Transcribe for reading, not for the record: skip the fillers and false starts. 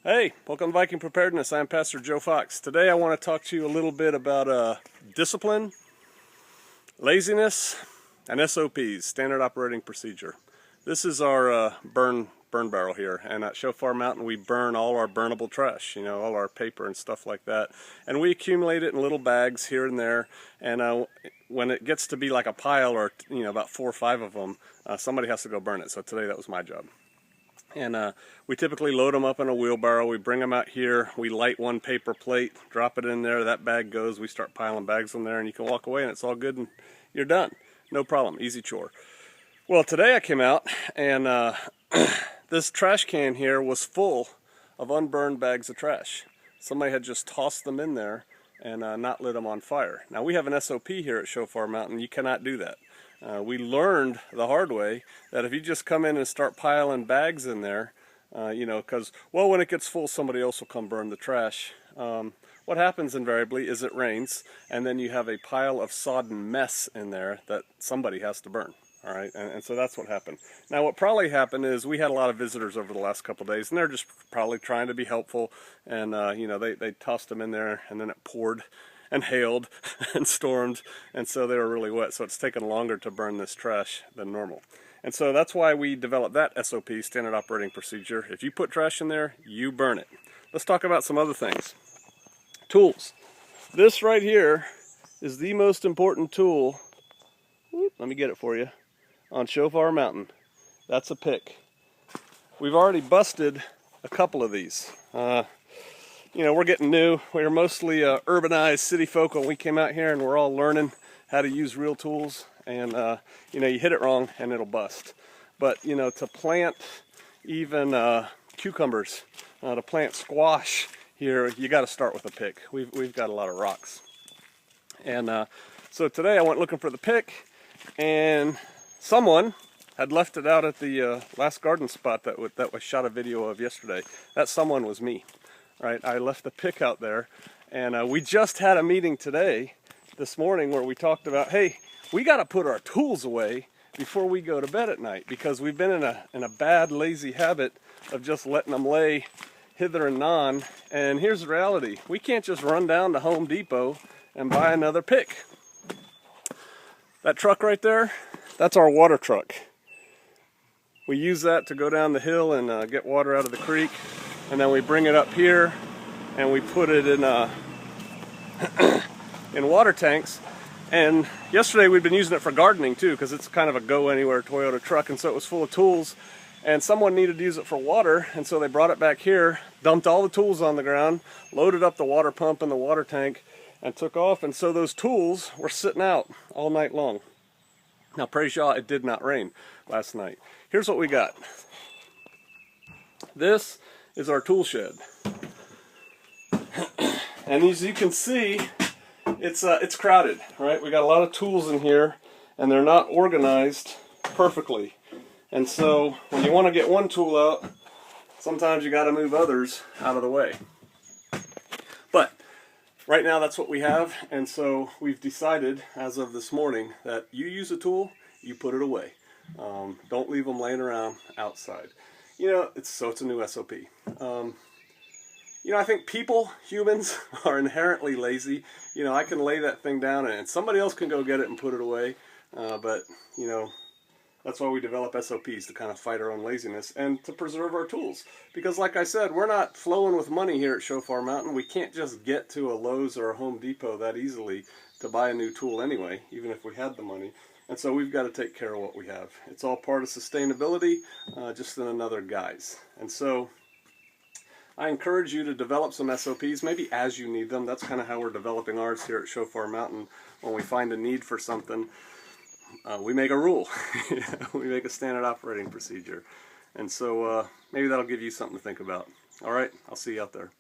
Hey, welcome to Viking Preparedness. I'm Pastor Joe Fox. Today I want to talk to you a little bit about discipline, laziness, and SOPs, Standard Operating Procedure. This is our burn barrel here, and at Shofar Mountain we burn all our burnable trash, all our paper and stuff like that, and we accumulate it in little bags here and there, and when it gets to be like a pile or about 4 or 5 of them, somebody has to go burn it. So today that was my job. And we typically load them up in a wheelbarrow. We bring them out here. We light one paper plate, drop it in there. That bag goes. We start piling bags in there, and you can walk away, and it's all good, and you're done. No problem. Easy chore. Well, today I came out, and this trash can here was full of unburned bags of trash. Somebody had just tossed them in there and not lit them on fire. Now, we have an SOP here at Shofar Mountain. You cannot do that. We learned the hard way that if you just come in and start piling bags in there, because, well, when it gets full, somebody else will come burn the trash. What happens invariably is it rains, and then you have a pile of sodden mess in there that somebody has to burn. All right, and so that's what happened. Now, what probably happened is we had a lot of visitors over the last couple of days, and they're just probably trying to be helpful, and they tossed them in there, and then it poured and hailed and stormed, and so they were really wet, so it's taken longer to burn this trash than normal. And so that's why we developed that SOP, Standard Operating Procedure. If you put trash in there, you burn it. Let's talk about some other things. Tools. This right here is the most important tool. Let me get it for you. On Shofar Mountain. That's a pick. We've already busted a couple of these. We're getting new. We're mostly urbanized city folk when we came out here, and we're all learning how to use real tools. And you hit it wrong and it'll bust. But to plant even cucumbers, to plant squash here, you got to start with a pick. We've got a lot of rocks. And so today I went looking for the pick, and someone had left it out at the last garden spot that was shot a video of yesterday. That someone was me. Right, I left the pick out there, and we just had a meeting this morning, where we talked about, hey, we got to put our tools away before we go to bed at night, because we've been in a bad, lazy habit of just letting them lay hither and non. And here's the reality: we can't just run down to Home Depot and buy another pick. That truck right there, that's our water truck. We use that to go down the hill and get water out of the creek. And then we bring it up here, and we put it in in water tanks. And yesterday we'd been using it for gardening too, because it's kind of a go-anywhere Toyota truck, and so it was full of tools. And someone needed to use it for water, and so they brought it back here, dumped all the tools on the ground, loaded up the water pump and the water tank, and took off. And so those tools were sitting out all night long. Now, praise y'all, it did not rain last night. Here's what we got. This is our tool shed, and as you can see, it's crowded. Right, we got a lot of tools in here, and they're not organized perfectly. And so when you want to get one tool out, sometimes you got to move others out of the way. But right now that's what we have, and so we've decided as of this morning that you use a tool, you put it away. Don't leave them laying around outside. It's a new SOP. I think humans are inherently lazy. I can lay that thing down and somebody else can go get it and put it away. But that's why we develop SOPs, to kind of fight our own laziness and to preserve our tools. Because like I said, we're not flowing with money here at Shofar Mountain. We can't just get to a Lowe's or a Home Depot that easily to buy a new tool anyway, even if we had the money. And so we've got to take care of what we have. It's all part of sustainability, just in another guise. And so I encourage you to develop some SOPs, maybe as you need them. That's kind of how we're developing ours here at Shofar Mountain. When we find a need for something, we make a rule. We make a standard operating procedure. And so maybe that'll give you something to think about. All right, I'll see you out there.